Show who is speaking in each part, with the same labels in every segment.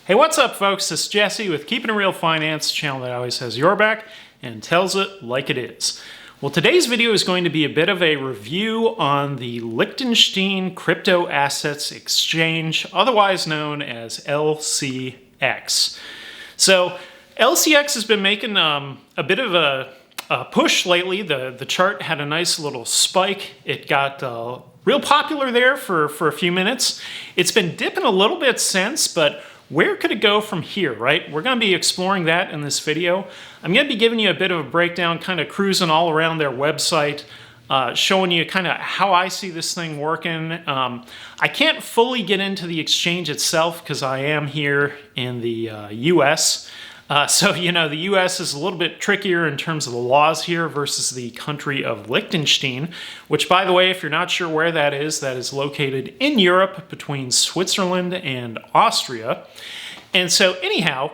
Speaker 1: Hey, what's up, folks? It's Jesse with Keeping It Real Finance, channel that always has your back and tells it like it is. Well, today's video is going to be a bit of a review on the Lichtenstein Crypto Assets Exchange, otherwise known as LCX. So, LCX has been making a bit of a push lately. The chart had a nice little spike. It got real popular there for a few minutes. It's been dipping a little bit since, but where could it go from here, right? We're going to be exploring that in this video. I'm going to be giving you a bit of a breakdown, kind of cruising all around their website, showing you kind of how I see this thing working. I can't fully get into the exchange itself because I am here in the US. So, you know, the US is a little bit trickier in terms of the laws here versus the country of Liechtenstein, which, by the way, if you're not sure where that is located in Europe between Switzerland and Austria. And so, anyhow,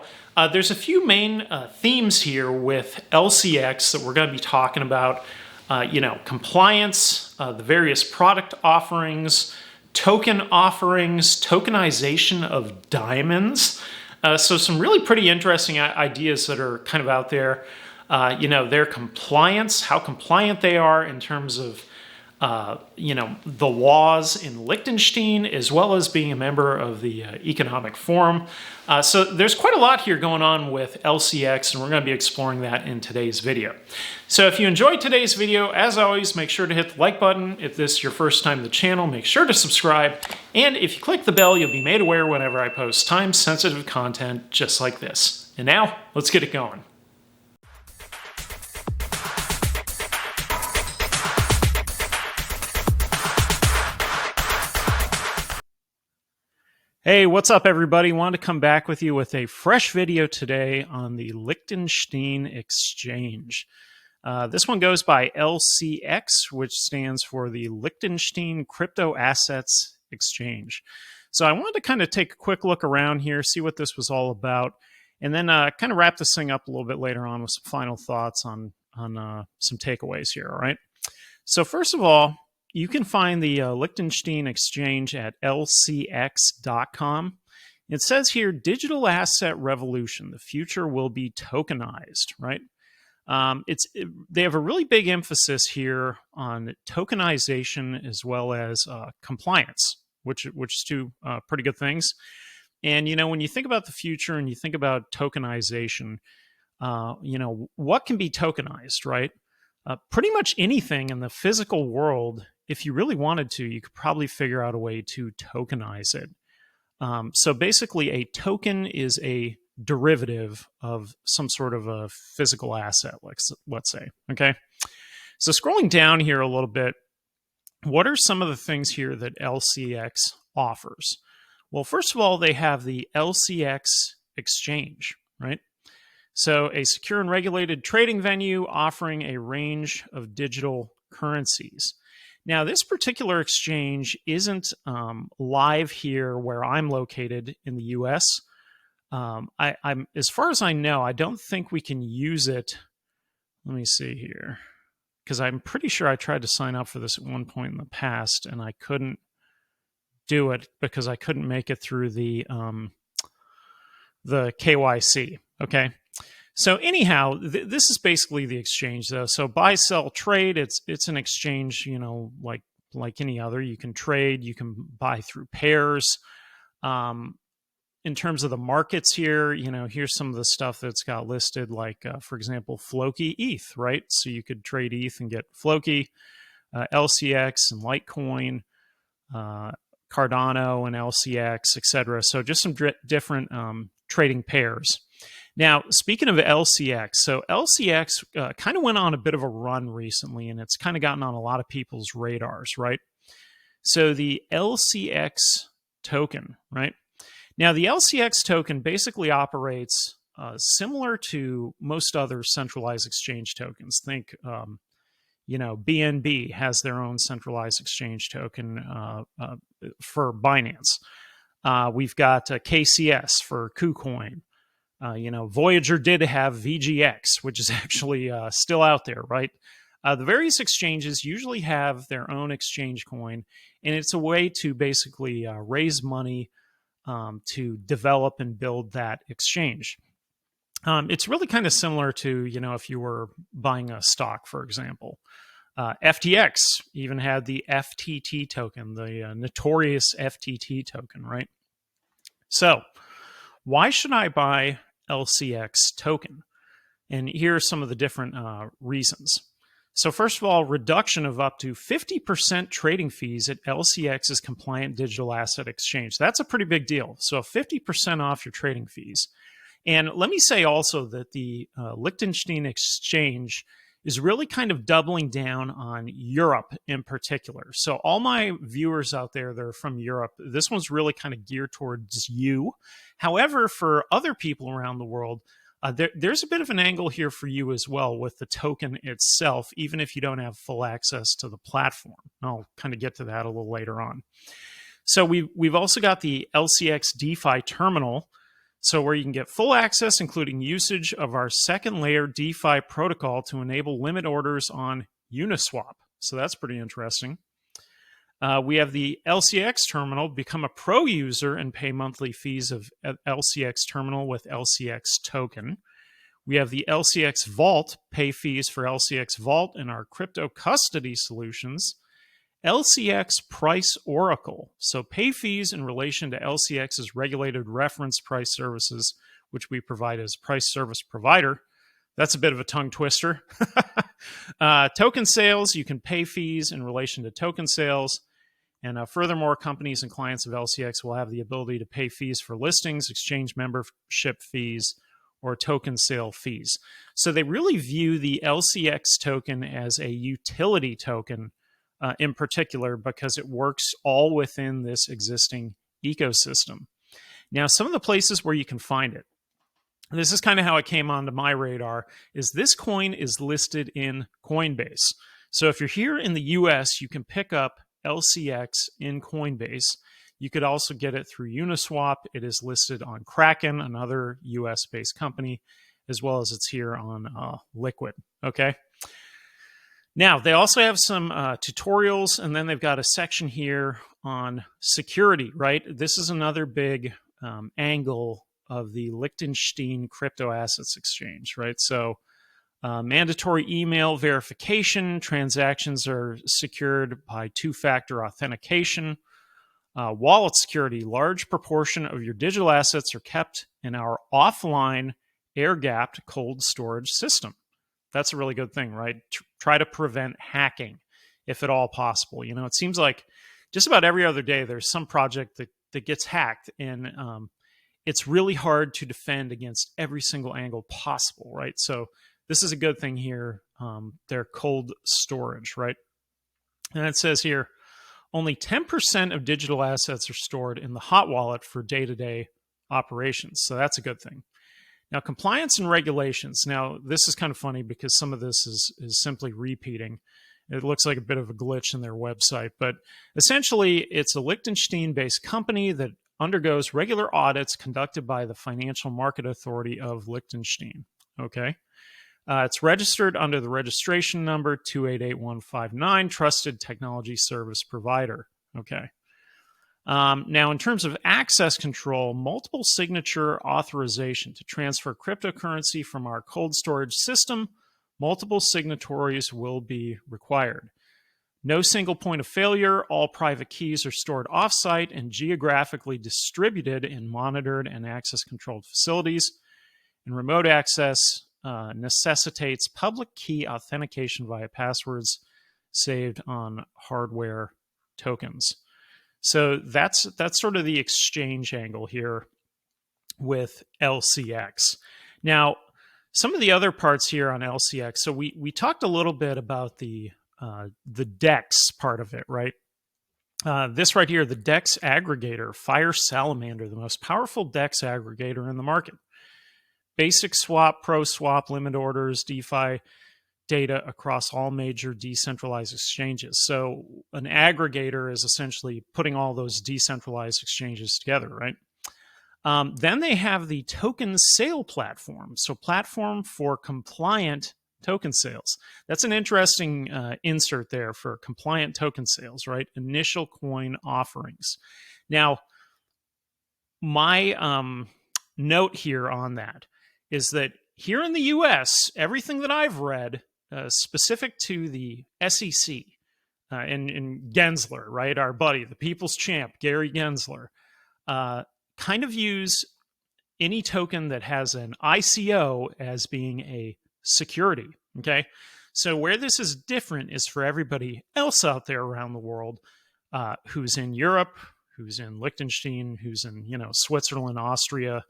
Speaker 1: there's a few main themes here with LCX that we're going to be talking about. You know, compliance, the various product offerings, token offerings, tokenization of diamonds. So some really pretty interesting ideas that are kind of out there. You know, their compliance, how compliant they are in terms of, you know, the laws in Liechtenstein, as well as being a member of the Economic Forum. So there's quite a lot here going on with LCX, and we're going to be exploring that in today's video. So if you enjoyed today's video, as always, make sure to hit the like button. If this is your first time to the channel, make sure to subscribe. And if you click the bell, you'll be made aware whenever I post time-sensitive content just like this. And now, let's get it going. Hey, what's up, everybody? Wanted to come back with you with a fresh video today on the Lichtenstein Exchange. This one goes by LCX, which stands for the Lichtenstein Crypto Assets Exchange. So I wanted to kind of take a quick look around here, see what this was all about, and then kind of wrap this thing up a little bit later on with some final thoughts on some takeaways here, all right? So first of all, you can find the Lichtenstein Exchange at lcx.com. It says here, digital asset revolution. The future will be tokenized, right? They have a really big emphasis here on tokenization as well as compliance, which is two pretty good things. And, you know, when you think about the future and you think about tokenization, you know, what can be tokenized, right? Pretty much anything in the physical world, if you really wanted to, you could probably figure out a way to tokenize it. So basically, a token is a derivative of some sort of a physical asset, let's say, okay? So scrolling down here a little bit, what are some of the things here that LCX offers? Well, first of all, they have the LCX Exchange, right? So a secure and regulated trading venue offering a range of digital currencies. Now, this particular exchange isn't live here where I'm located in the US. I'm, as far as I know, I don't think we can use it. Let me see here, because I'm pretty sure I tried to sign up for this at one point in the past, and I couldn't do it because I couldn't make it through the KYC. Okay. So anyhow, this is basically the exchange, though. So buy, sell, trade. It's an exchange, you know, like any other. You can trade, you can buy through pairs. In terms of the markets here, you know, here's some of the stuff that's got listed, like, for example, Floki ETH, right? So you could trade ETH and get Floki, LCX and Litecoin, Cardano and LCX, etc. So just some different trading pairs. Now, speaking of LCX, so LCX kind of went on a bit of a run recently, and it's kind of gotten on a lot of people's radars, right? So the LCX token, right? Now, the LCX token basically operates similar to most other centralized exchange tokens. Think, you know, BNB has their own centralized exchange token for Binance. We've got KCS for KuCoin. You know, Voyager did have VGX, which is actually still out there, right? The various exchanges usually have their own exchange coin, and it's a way to basically raise money to develop and build that exchange. It's really kind of similar to, if you were buying a stock, for example. FTX even had the FTT token, the notorious FTT token, right? So why should I buy LCX token? And here are some of the different reasons. So first of all, reduction of up to 50% trading fees at LCX's compliant digital asset exchange. That's a pretty big deal. So 50% off your trading fees. And let me say also that the Lichtenstein exchange is really kind of doubling down on Europe in particular. So all my viewers out there that are from Europe, this one's really kind of geared towards you. However, for other people around the world, there's a bit of an angle here for you as well with the token itself, even if you don't have full access to the platform. I'll kind of get to that a little later on. So we've also got the LCX DeFi terminal, so where you can get full access, including usage of our second layer DeFi protocol to enable limit orders on Uniswap. So that's pretty interesting. We have the LCX terminal, become a pro user and pay monthly fees of LCX terminal with LCX token. We have the LCX Vault, pay fees for LCX Vault and our crypto custody solutions. LCX Price Oracle, so pay fees in relation to LCX's regulated reference price services, which we provide as price service provider. That's a bit of a tongue twister. Token sales, you can pay fees in relation to token sales. And furthermore, companies and clients of LCX will have the ability to pay fees for listings, exchange membership fees, or token sale fees. So they really view the LCX token as a utility token in particular because it works all within this existing ecosystem. Now, some of the places where you can find it, this is kind of how it came onto my radar, is this coin is listed in Coinbase. So if you're here in the US, you can pick up LCX in Coinbase. You could also get it through Uniswap. It is listed on Kraken, another US-based company, as well as it's here on Liquid, okay? Now, they also have some tutorials, and then they've got a section here on security, right? This is another big angle of the Lichtenstein Crypto Assets Exchange, right? So mandatory email verification, transactions are secured by two-factor authentication. Wallet security, large proportion of your digital assets are kept in our offline air-gapped cold storage system. That's a really good thing, right? Try to prevent hacking if at all possible. It seems like just about every other day there's some project that gets hacked, and it's really hard to defend against every single angle possible, right? So this is a good thing here. They're cold storage, right? And it says here, only 10% of digital assets are stored in the hot wallet for day-to-day operations. So that's a good thing. Now, compliance and regulations. Now, this is kind of funny because some of this is simply repeating. It looks like a bit of a glitch in their website, but essentially it's a Liechtenstein-based company that undergoes regular audits conducted by the Financial Market Authority of Liechtenstein, okay? It's registered under the registration number 288159, Trusted Technology Service Provider, okay? Now, in terms of access control, multiple signature authorization to transfer cryptocurrency from our cold storage system, multiple signatories will be required. No single point of failure. All private keys are stored offsite and geographically distributed in monitored and access-controlled facilities. And remote access necessitates public key authentication via passwords saved on hardware tokens. So that's sort of the exchange angle here with LCX. Now, some of the other parts here on LCX. So we talked a little bit about the DEX part of it, right? This right here, the DEX aggregator, Fire Salamander, the most powerful DEX aggregator in the market. Basic swap, pro swap, limit orders, DeFi data across all major decentralized exchanges. So an aggregator is essentially putting all those decentralized exchanges together, right? Then they have the token sale platform. So platform for compliant token sales. That's an interesting insert there for compliant token sales, right? Initial coin offerings. Now, my note here on that is that here in the US, everything that I've read specific to the SEC and Gensler, right, our buddy, the people's champ, Gary Gensler, kind of use any token that has an ICO as being a security. Okay. So where this is different is for everybody else out there around the world who's in Europe, who's in Liechtenstein, who's in, Switzerland, Austria,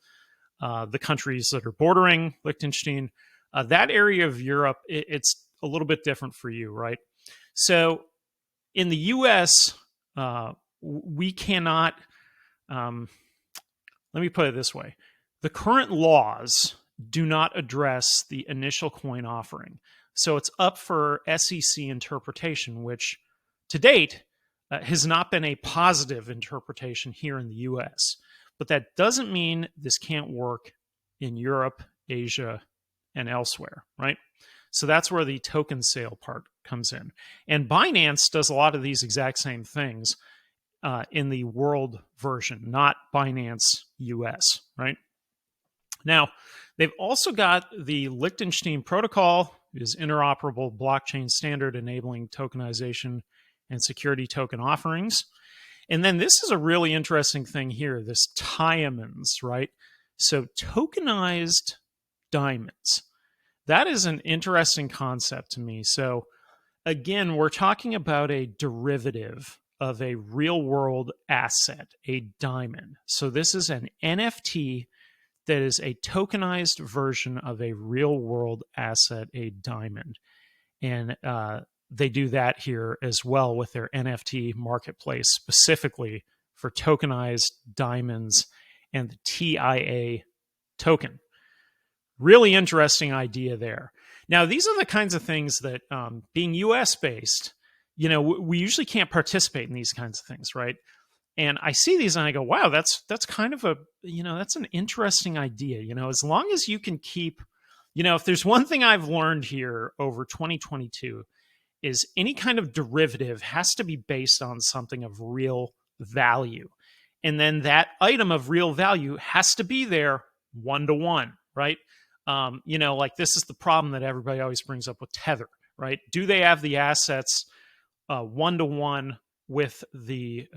Speaker 1: the countries that are bordering Liechtenstein. That area of Europe, it's a little bit different for you, right? So in the US, we cannot, let me put it this way. The current laws do not address the initial coin offering. So it's up for SEC interpretation, which to date has not been a positive interpretation here in the US. But that doesn't mean this can't work in Europe, Asia, and elsewhere, right? So that's where the token sale part comes in. And Binance does a lot of these exact same things in the world version, not Binance US, right? Now, they've also got the Lichtenstein protocol, is interoperable blockchain standard enabling tokenization and security token offerings. And then this is a really interesting thing here, this diamonds, right? So tokenized diamonds. That is an interesting concept to me. So again, we're talking about a derivative of a real world asset, a diamond. So this is an NFT that is a tokenized version of a real world asset, a diamond. And they do that here as well with their NFT marketplace, specifically for tokenized diamonds and the TIA token. Really interesting idea there. Now, these are the kinds of things that being US based, we usually can't participate in these kinds of things, right? And I see these and I go, wow, that's kind of a, that's an interesting idea. As long as you can keep, if there's one thing I've learned here over 2022 is any kind of derivative has to be based on something of real value. And then that item of real value has to be there 1-to-1, right? Like this is the problem that everybody always brings up with Tether, right? Do they have the assets 1-to-1 with the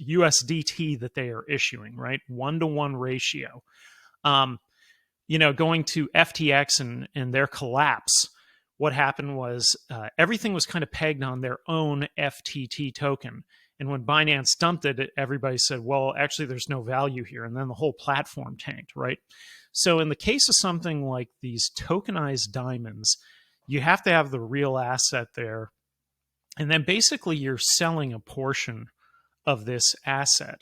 Speaker 1: USDT that they are issuing, right? 1-to-1 ratio. Going to FTX and their collapse, what happened was everything was kind of pegged on their own FTT token. And when Binance dumped it, everybody said, well, actually, there's no value here. And then the whole platform tanked, right? So in the case of something like these tokenized diamonds, you have to have the real asset there. And then basically you're selling a portion of this asset.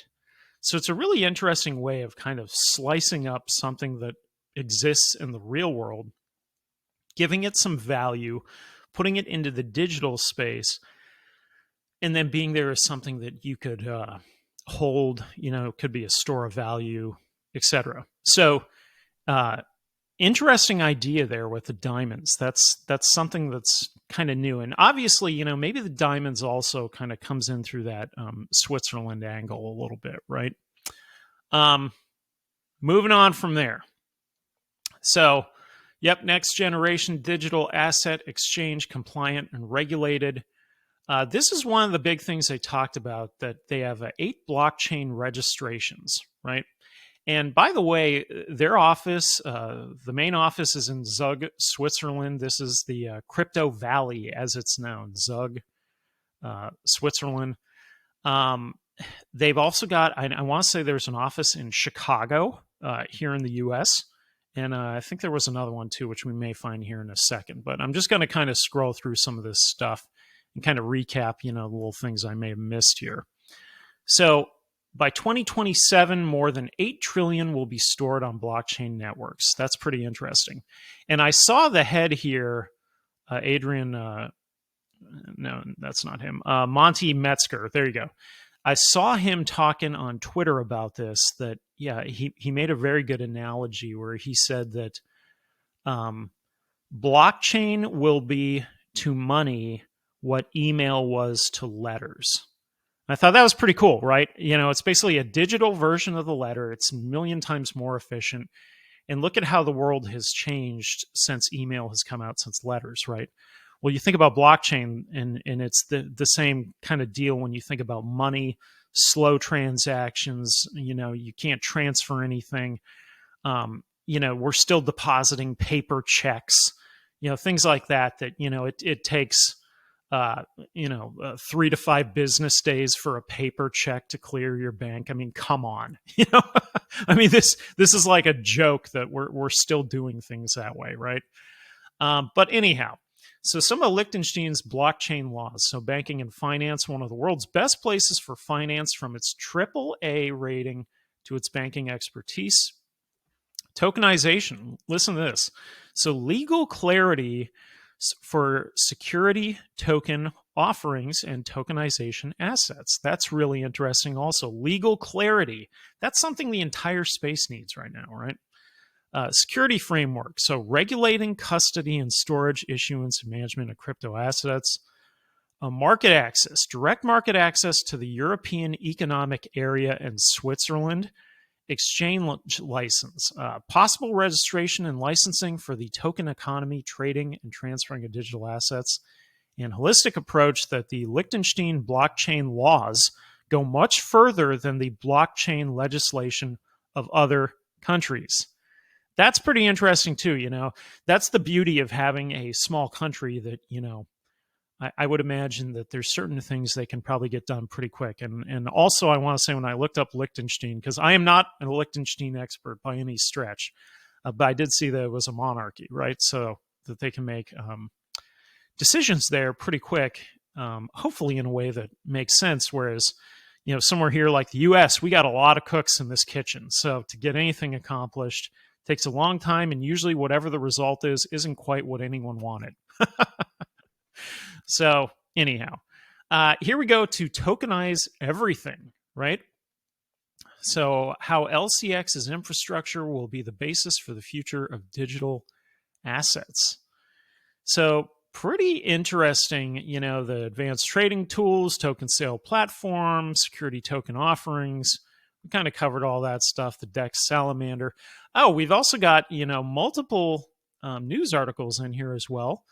Speaker 1: So it's a really interesting way of kind of slicing up something that exists in the real world, giving it some value, putting it into the digital space, and then being there as something that you could hold, it could be a store of value, etc. So interesting idea there with the diamonds. That's something that's kind of new. And obviously, maybe the diamonds also kind of comes in through that Switzerland angle a little bit, right? Moving on from there. So, next generation digital asset exchange, compliant and regulated. This is one of the big things they talked about, that they have 8 blockchain registrations, right? And by the way, their office, the main office is in Zug, Switzerland. This is the Crypto Valley, as it's known, Zug, Switzerland. They've also got, I want to say there's an office in Chicago here in the US. And I think there was another one too, which we may find here in a second. But I'm just going to kind of scroll through some of this stuff and kind of recap, the little things I may have missed here. So by 2027, more than 8 trillion will be stored on blockchain networks. That's pretty interesting. And I saw the head here, Adrian, no, that's not him, Monty Metzger. There you go. I saw him talking on Twitter about this, that, he made a very good analogy where he said that blockchain will be to money what email was to letters. I thought that was pretty cool, right? It's basically a digital version of the letter. It's a million times more efficient. And look at how the world has changed since email has come out, since letters, right? Well, you think about blockchain, and it's the same kind of deal when you think about money, slow transactions. You can't transfer anything. We're still depositing paper checks, things like that. It takes 3 to 5 business days for a paper check to clear your bank. I mean, come on, I mean, this is like a joke that we're still doing things that way, right? But anyhow, so some of Liechtenstein's blockchain laws. So banking and finance, one of the world's best places for finance, from its AAA rating to its banking expertise. Tokenization, listen to this. So legal clarity for security token offerings and tokenization assets. That's really interesting also. Legal clarity. That's something the entire space needs right now, right? Security framework. So regulating custody and storage, issuance, and management of crypto assets. Market access. Direct market access to the European Economic Area and Switzerland. Exchange license, possible registration and licensing for the token economy, trading and transferring of digital assets, and holistic approach that the Liechtenstein blockchain laws go much further than the blockchain legislation of other countries. That's pretty interesting too. That's the beauty of having a small country that, I would imagine that there's certain things they can probably get done pretty quick. And also, I want to say, when I looked up Liechtenstein, because I am not a Liechtenstein expert by any stretch, but I did see that it was a monarchy, right? So that they can make decisions there pretty quick, hopefully in a way that makes sense. Whereas, somewhere here like the US, we got a lot of cooks in this kitchen. So to get anything accomplished takes a long time, and usually whatever the result is isn't quite what anyone wanted. So anyhow, here we go to tokenize everything, right? So how LCX's infrastructure will be the basis for the future of digital assets. So pretty interesting, the advanced trading tools, token sale platform, security token offerings. We kind of covered all that stuff, the DEX salamander. Oh, we've also got, multiple news articles in here as well.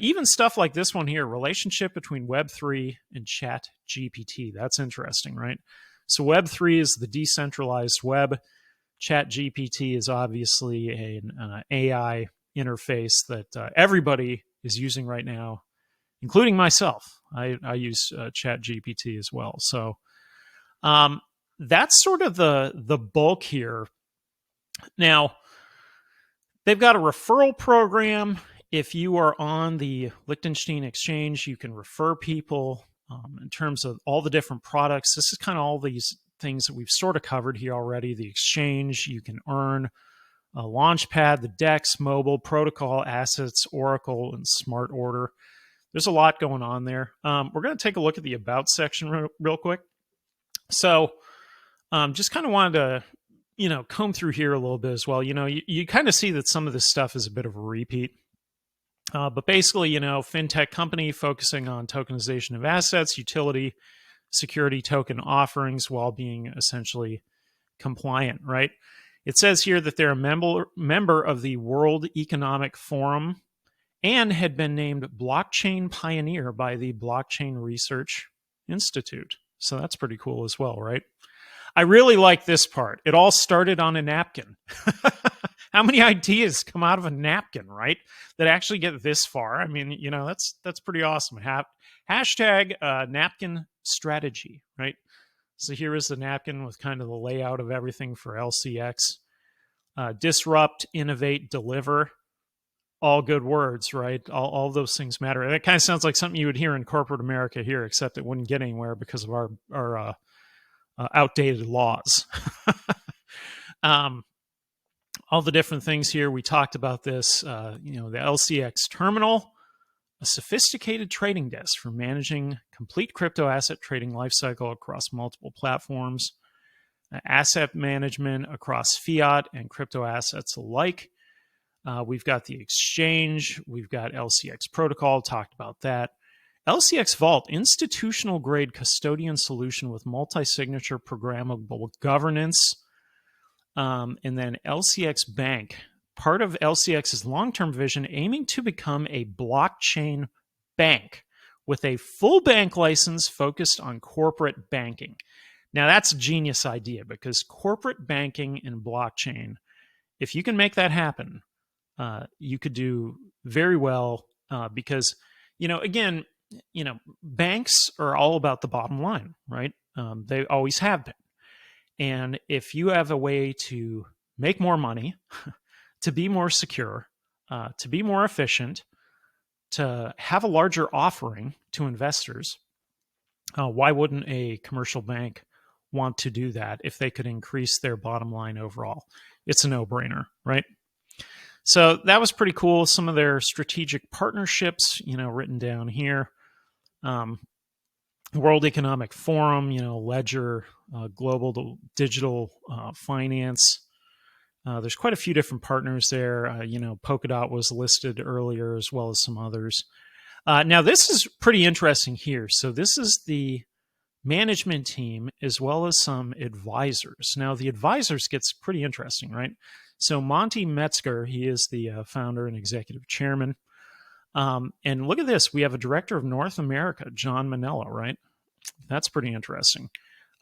Speaker 1: Even stuff like this one here, relationship between Web3 and Chat GPT. That's interesting, right? So Web3 is the decentralized web. Chat GPT is obviously an AI interface that everybody is using right now, including myself. I use Chat GPT as well. So that's sort of the bulk here. Now, they've got a referral program. If you are on the Liechtenstein exchange, you can refer people in terms of all the different products. This is kind of all these things that we've sort of covered here already. The exchange, you can earn a Launchpad, the DEX, mobile, protocol, assets, Oracle, and Smart Order. There's a lot going on there. We're going to take a look at the About section real quick. So just kind of wanted to, comb through here a little bit as well. You kind of see that some of this stuff is a bit of a repeat. But basically, fintech company focusing on tokenization of assets, utility, security token offerings while being essentially compliant, right? It says here that they're a member of the World Economic Forum and had been named blockchain pioneer by the Blockchain Research Institute. So that's pretty cool as well, right? I really like this part. It all started on a napkin. How many ideas come out of a napkin, right? That actually get this far. I mean, that's pretty awesome. Hashtag napkin strategy, right? So here is the napkin with kind of the layout of everything for LCX. Disrupt, innovate, deliver. All good words, right? All those things matter. And it kind of sounds like something you would hear in corporate America here, except it wouldn't get anywhere because of our outdated laws. All the different things here. We talked about this, the LCX terminal, a sophisticated trading desk for managing complete crypto asset trading lifecycle across multiple platforms, asset management across fiat and crypto assets alike. We've got the exchange. We've got LCX protocol, talked about that. LCX Vault, institutional grade custodian solution with multi-signature programmable governance. And then LCX Bank, part of LCX's long-term vision, aiming to become a blockchain bank with a full bank license focused on corporate banking. Now, that's a genius idea, because corporate banking and blockchain, if you can make that happen, you could do very well, because, again, banks are all about the bottom line, right? They always have been. And if you have a way to make more money, to be more secure, to be more efficient, to have a larger offering to investors, why wouldn't a commercial bank want to do that if they could increase their bottom line overall? It's a no-brainer, right? So that was pretty cool. Some of their strategic partnerships, written down here. World Economic Forum, Ledger, Global Digital Finance. There's quite a few different partners there. Polkadot was listed earlier, as well as some others. Now, this is pretty interesting here. So this is the management team as well as some advisors. Now, the advisors gets pretty interesting, right? So Monty Metzger, he is the founder and executive chairman. And look at this. We have a director of North America, John Manella, right? That's pretty interesting.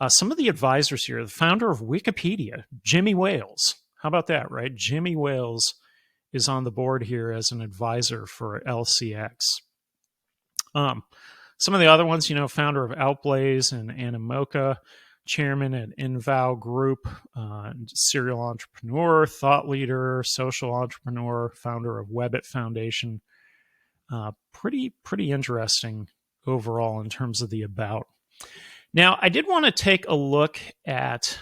Speaker 1: Some of the advisors here, the founder of Wikipedia, Jimmy Wales. How about that, right? Jimmy Wales is on the board here as an advisor for LCX. Some of the other ones, founder of Outblaze and Animoca, chairman at Invow Group, serial entrepreneur, thought leader, social entrepreneur, founder of Webbit Foundation. Pretty interesting overall in terms of the about. Now, I did want to take a look at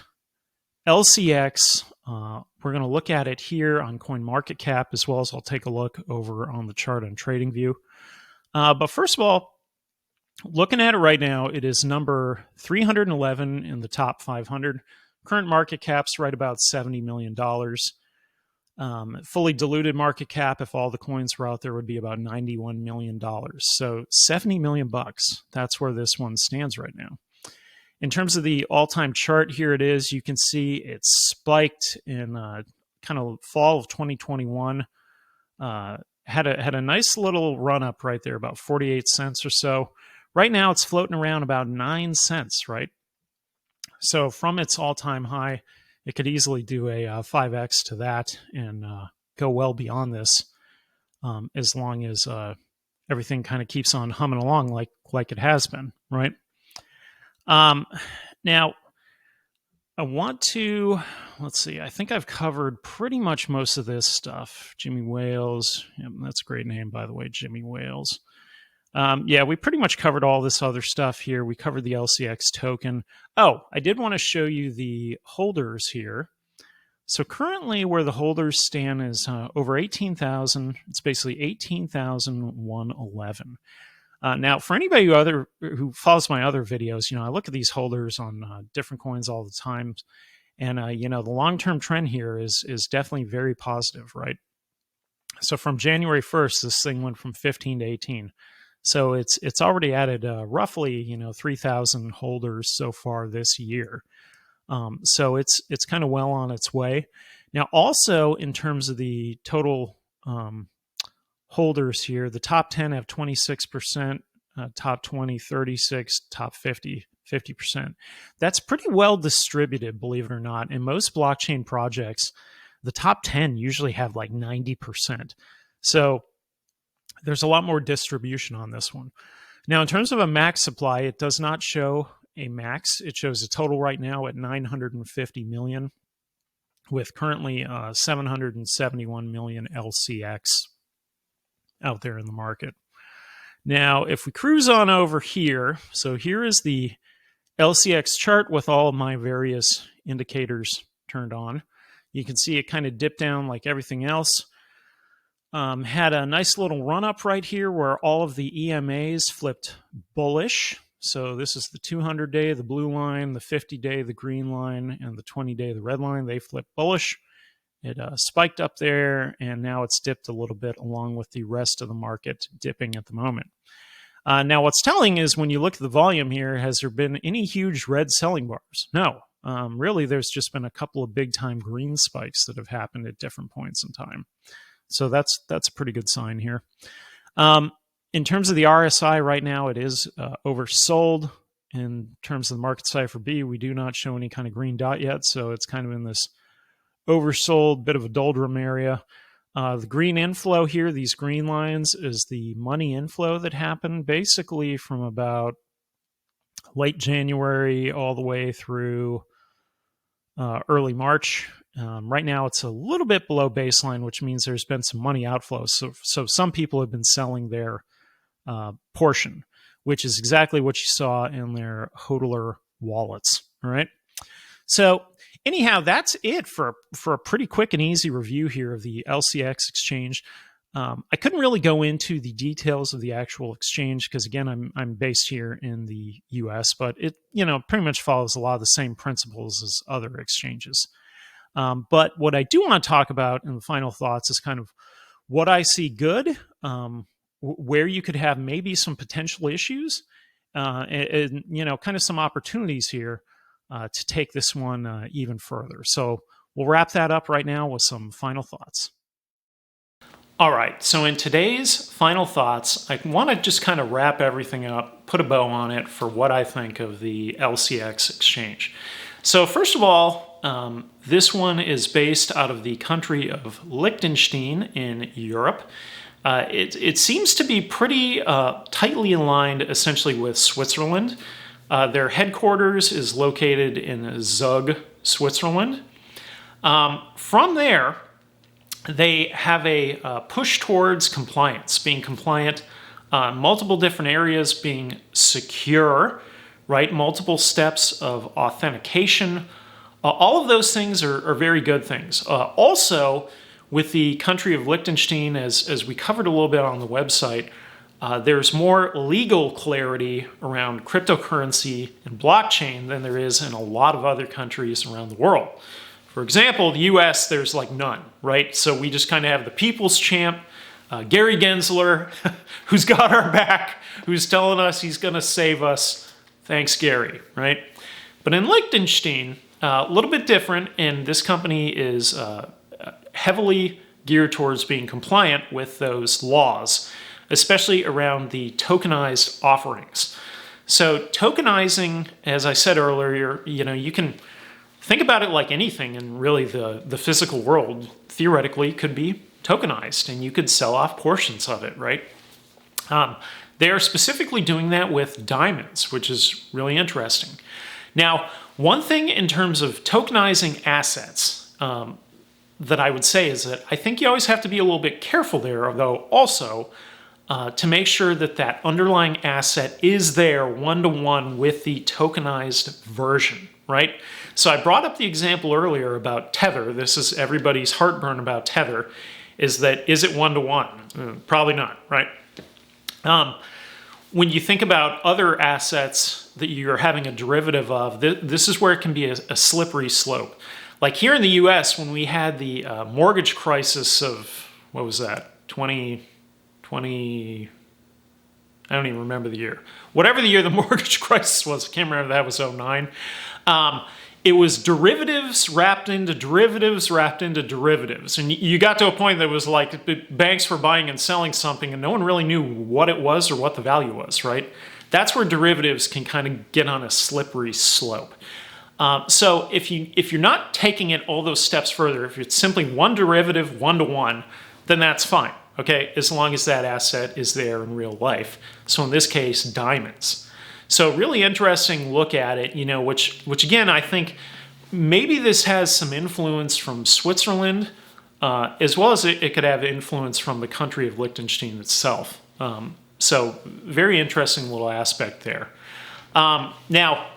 Speaker 1: LCX. We're going to look at it here on CoinMarketCap, as well as I'll take a look over on the chart on TradingView. But first of all, looking at it right now, it is number 311 in the top 500. Current market cap's right about $70 million. Fully diluted market cap, if all the coins were out there, would be about $91 million. So $70 million bucks. That's where this one stands right now. In terms of the all-time chart, here it is. You can see it's spiked in kind of fall of 2021. Had a nice little run up right there, about 48 cents or so. Right now, it's floating around about 9 cents, right? So from its all-time high, it could easily do a 5x to that and go well beyond this, as long as everything kind of keeps on humming along like it has been, right? Now, I want to, let's see, I think I've covered pretty much most of this stuff. Jimmy Wales, yep, that's a great name, by the way, Jimmy Wales. Yeah, we pretty much covered all this other stuff here. We covered the LCX token. Oh, I did want to show you the holders here. So currently where the holders stand is over 18,000. It's basically 18,111. Now, for anybody who follows my other videos, I look at these holders on different coins all the time. And, the long-term trend here is definitely very positive, right? So from January 1st, this thing went from 15 to 18. So it's already added roughly 3,000 holders so far this year. So it's kind of well on its way. Now, also in terms of the total holders here, the top 10 have 26%, top 20 36, top 50 50%. That's pretty well distributed, believe it or not. In most blockchain projects, the top 10 usually have like 90%. So there's a lot more distribution on this one. Now, in terms of a max supply, it does not show a max. It shows a total right now at 950 million, with currently 771 million LCX out there in the market. Now, if we cruise on over here, so here is the LCX chart with all of my various indicators turned on. You can see it kind of dipped down like everything else. Had a nice little run up right here where all of the EMAs flipped bullish. So this is the 200-day, the blue line, the 50-day, the green line, and the 20-day, the red line. They flipped bullish. It spiked up there, and now it's dipped a little bit along with the rest of the market dipping at the moment. Now, what's telling is when you look at the volume here, has there been any huge red selling bars? No. Really, there's just been a couple of big-time green spikes that have happened at different points in time. So that's a pretty good sign here. In terms of the RSI right now, it is oversold. In terms of the market cipher B, we do not show any kind of green dot yet, so it's kind of in this oversold, bit of a doldrum area. The green inflow here, these green lines, is the money inflow that happened basically from about late January all the way through early March. Right now it's a little bit below baseline, which means there's been some money outflow. So some people have been selling their portion, which is exactly what you saw in their HODLer wallets. All right. So anyhow, that's it for a pretty quick and easy review here of the LCX exchange. I couldn't really go into the details of the actual exchange because, again, I'm based here in the U.S., but it pretty much follows a lot of the same principles as other exchanges. But what I do want to talk about in the final thoughts is kind of what I see good, where you could have maybe some potential issues, and kind of some opportunities here to take this one even further. So we'll wrap that up right now with some final thoughts. All right, so in today's final thoughts, I want to just kind of wrap everything up, put a bow on it for what I think of the LCX exchange. So first of all, this one is based out of the country of Lichtenstein in Europe. It seems to be pretty tightly aligned essentially with Switzerland. Their headquarters is located in Zug, Switzerland. From there, they have a push towards compliance, being compliant, multiple different areas, being secure, right? Multiple steps of authentication. All of those things are very good things. Also, with the country of Liechtenstein, as we covered a little bit on the website, there's more legal clarity around cryptocurrency and blockchain than there is in a lot of other countries around the world. For example, the US, there's like none, right? So we just kind of have the people's champ, Gary Gensler, who's got our back, who's telling us he's going to save us. Thanks, Gary, right? But in Liechtenstein, a little bit different, and this company is heavily geared towards being compliant with those laws, especially around the tokenized offerings. So tokenizing, as I said earlier, you can think about it like anything in really the physical world, theoretically could be tokenized, and you could sell off portions of it, right? They are specifically doing that with diamonds, which is really interesting. Now, one thing in terms of tokenizing assets that I would say is that I think you always have to be a little bit careful there, though, also to make sure that that underlying asset is there one-to-one with the tokenized version, right? So I brought up the example earlier about Tether. This is everybody's heartburn about Tether, is it one-to-one? Probably not, right? When you think about other assets that you're having a derivative of, this is where it can be a slippery slope. Like here in the US, when we had the mortgage crisis of, what was that, 2020, I don't even remember the year. Whatever the year the mortgage crisis was, I can't remember if that was 09. It was derivatives wrapped into derivatives wrapped into derivatives. And you got to a point that was like banks were buying and selling something and no one really knew what it was or what the value was, right? That's where derivatives can kind of get on a slippery slope. So if you're not taking it all those steps further, if it's simply one derivative, one-to-one, then that's fine, okay? As long as that asset is there in real life. So in this case, diamonds. So really interesting look at it, which again, I think maybe this has some influence from Switzerland, as well as it could have influence from the country of Liechtenstein itself. So very interesting little aspect there. Now,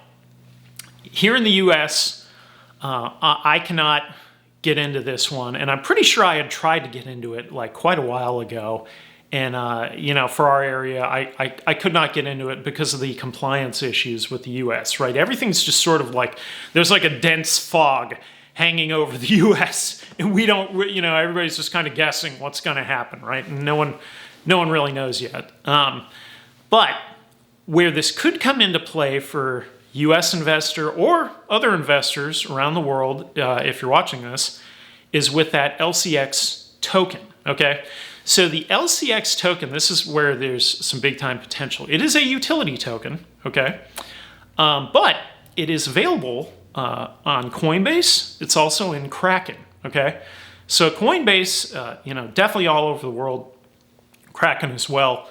Speaker 1: here in the US, I cannot get into this one, and I'm pretty sure I had tried to get into it like quite a while ago. And, for our area, I could not get into it because of the compliance issues with the U.S., right? Everything's just sort of like, there's like a dense fog hanging over the U.S. And we don't, everybody's just kind of guessing what's going to happen, right? And no one really knows yet. But But where this could come into play for US investor or other investors around the world, if you're watching this, is with that LCX token, okay? So the LCX token, this is where there's some big time potential. It is a utility token, okay? But it is available on Coinbase. It's also in Kraken, okay? So Coinbase, definitely all over the world, Kraken as well.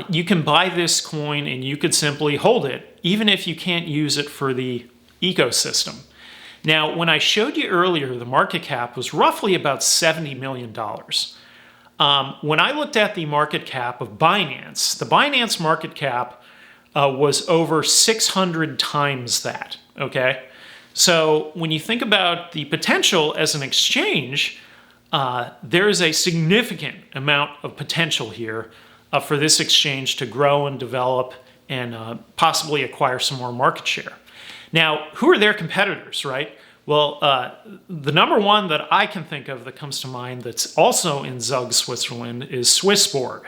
Speaker 1: You can buy this coin and you could simply hold it, even if you can't use it for the ecosystem. Now, when I showed you earlier, the market cap was roughly about $70 million. When I looked at the market cap of Binance, the Binance market cap was over 600 times that, okay? So when you think about the potential as an exchange, there is a significant amount of potential here for this exchange to grow and develop and possibly acquire some more market share. Now, who are their competitors, right? Well, the number one that I can think of that comes to mind that's also in Zug, Switzerland is Swissborg.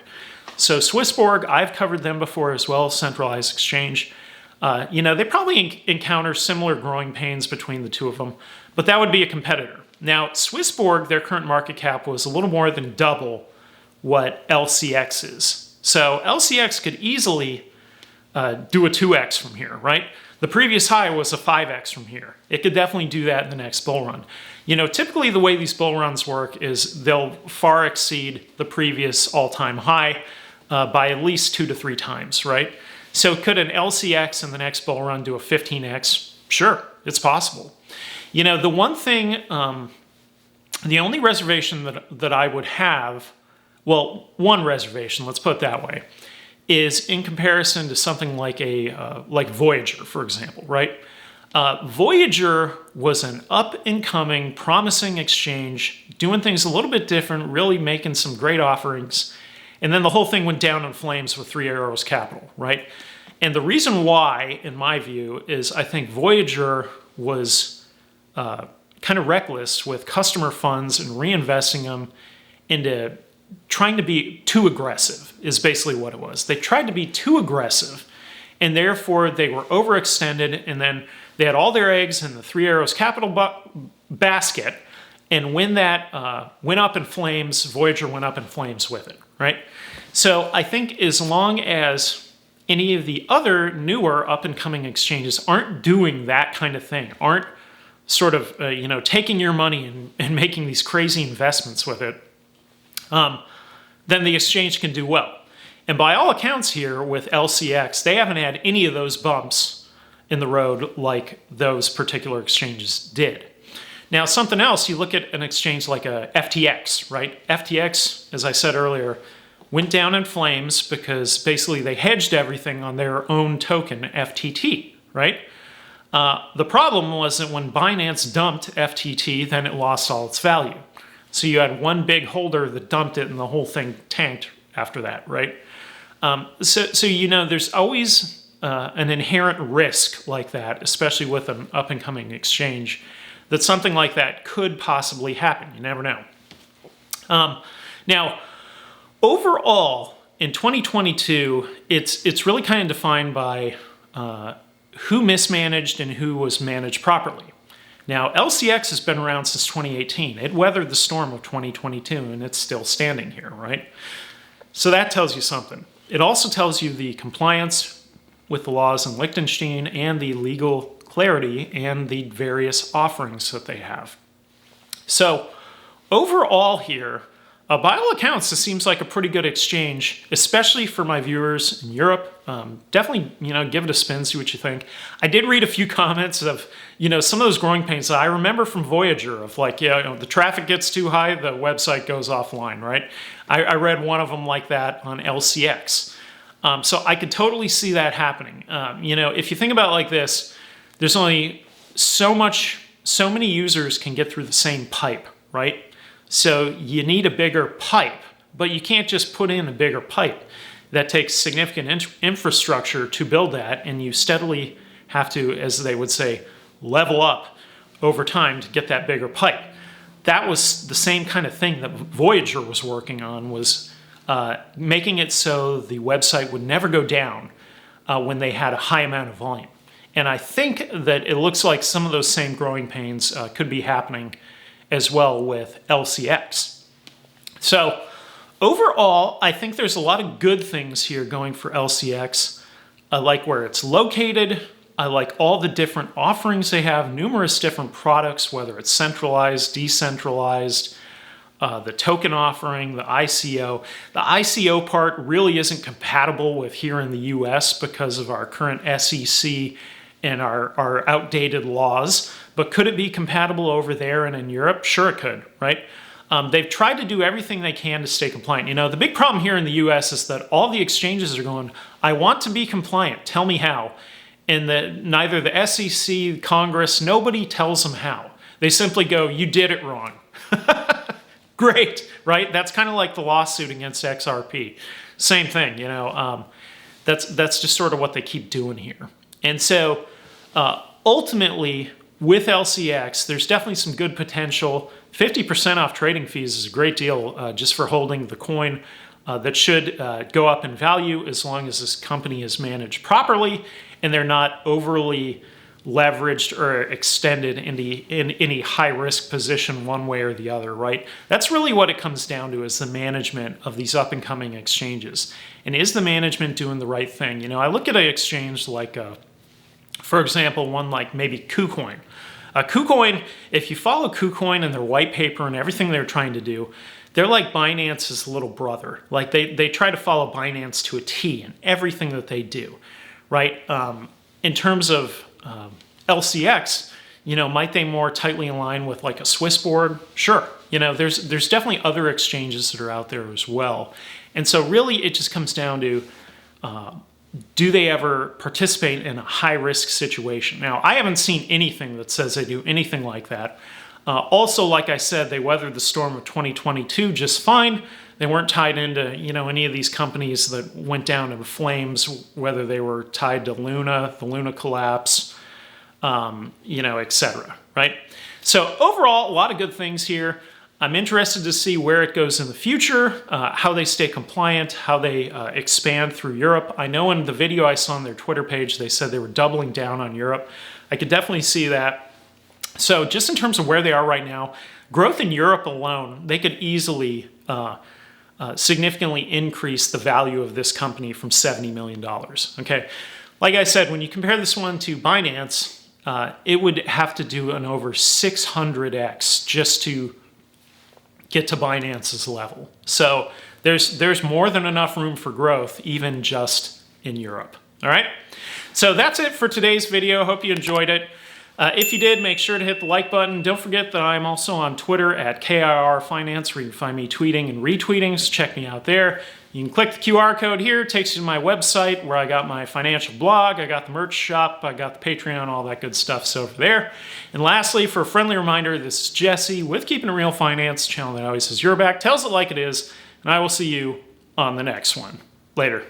Speaker 1: So Swissborg, I've covered them before as well, centralized exchange. They probably encounter similar growing pains between the two of them, but that would be a competitor. Now, Swissborg, their current market cap was a little more than double what LCX is. So LCX could easily do a 2x from here, right? The previous high was a 5x from here. It could definitely do that in the next bull run. Typically the way these bull runs work is they'll far exceed the previous all-time high by at least 2 to 3 times, right? So could an LCX in the next bull run do a 15x? Sure, it's possible. The one thing, the only reservation that I would have, well, one reservation, let's put it that way, is in comparison to something like like Voyager, for example, right? Voyager was an up-and-coming, promising exchange, doing things a little bit different, really making some great offerings, and then the whole thing went down in flames with Three Arrows Capital, right? And the reason why, in my view, is I think Voyager was kind of reckless with customer funds and reinvesting them into trying to be too aggressive is basically what it was. They tried to be too aggressive, and therefore they were overextended, and then they had all their eggs in the Three Arrows Capital basket, and when that went up in flames, Voyager went up in flames with it, right? So I think as long as any of the other newer up-and-coming exchanges aren't doing that kind of thing, aren't sort of taking your money and making these crazy investments with it, then the exchange can do well. And by all accounts here with LCX, they haven't had any of those bumps in the road like those particular exchanges did. Now, something else, you look at an exchange like a FTX, right? FTX, as I said earlier, went down in flames because basically they hedged everything on their own token, FTT, right? The problem was that when Binance dumped FTT, then it lost all its value. So you had one big holder that dumped it and the whole thing tanked after that, right? So there's always an inherent risk like that, especially with an up-and-coming exchange, that something like that could possibly happen. You never know. Now, overall, in 2022, it's really kind of defined by who mismanaged and who was managed properly. Now, LCX has been around since 2018. It weathered the storm of 2022, and it's still standing here, right? So that tells you something. It also tells you the compliance with the laws in Lichtenstein and the legal clarity and the various offerings that they have. So overall here, by all accounts, this seems like a pretty good exchange, especially for my viewers in Europe. Definitely, give it a spin, see what you think. I did read a few comments of, some of those growing pains that I remember from Voyager of like, the traffic gets too high, the website goes offline, right? I read one of them like that on LCX. So I could totally see that happening. If you think about it like this, there's only so many users can get through the same pipe, right? So you need a bigger pipe, but you can't just put in a bigger pipe. That takes significant infrastructure to build that, and you steadily have to, as they would say, level up over time to get that bigger pipe. That was the same kind of thing that Voyager was working on, was making it so the website would never go down when they had a high amount of volume. And I think that it looks like some of those same growing pains could be happening as well with LCX. So overall, I think there's a lot of good things here going for LCX. I like where it's located. I like all the different offerings they have, numerous different products, whether it's centralized, decentralized, the token offering, the ICO. The ICO part really isn't compatible with here in the US because of our current SEC and our outdated laws. But could it be compatible over there and in Europe? Sure it could, right? They've tried to do everything they can to stay compliant. You know, the big problem here in the US is that all the exchanges are going, I want to be compliant, tell me how. And neither the SEC, Congress, nobody tells them how. They simply go, you did it wrong. Great, right? That's kind of like the lawsuit against XRP. Same thing, you know. That's just sort of what they keep doing here. And so ultimately, with LCX, there's definitely some good potential. 50% off trading fees is a great deal just for holding the coin. That should go up in value as long as this company is managed properly and they're not overly leveraged or extended in any high-risk position one way or the other, right? That's really what it comes down to, is the management of these up-and-coming exchanges. And is the management doing the right thing? You know, I look at an exchange like, for example, one like maybe KuCoin. KuCoin, if you follow KuCoin and their white paper and everything they're trying to do, they're like Binance's little brother. Like they try to follow Binance to a T in everything that they do, right? In terms of LCX, you know, might they more tightly align with like a Swiss board? Sure. You know, there's definitely other exchanges that are out there as well. And so really it just comes down to, do they ever participate in a high-risk situation? Now, I haven't seen anything that says they do anything like that. Also, like I said, they weathered the storm of 2022 just fine. They weren't tied into, you know, any of these companies that went down in flames, whether they were tied to Luna, the Luna collapse, you know, etc. Right? So overall, a lot of good things here. I'm interested to see where it goes in the future, how they stay compliant, how they expand through Europe. I know in the video I saw on their Twitter page, they said they were doubling down on Europe. I could definitely see that. So just in terms of where they are right now, growth in Europe alone, they could easily significantly increase the value of this company from $70 million. Okay, like I said, when you compare this one to Binance, it would have to do an over 600x just to get to Binance's level. So there's more than enough room for growth, even just in Europe. All right, so that's it for today's video. Hope you enjoyed it. If you did, make sure to hit the like button. Don't forget that I'm also on Twitter at KIR Finance, where you can find me tweeting and retweeting, so check me out there. You can click the QR code here. It takes you to my website where I got my financial blog, I got the merch shop, I got the Patreon, all that good stuff, so over there. And lastly, for a friendly reminder, this is Jesse with Keeping It Real Finance, channel that always says your back, tells it like it is, and I will see you on the next one. Later.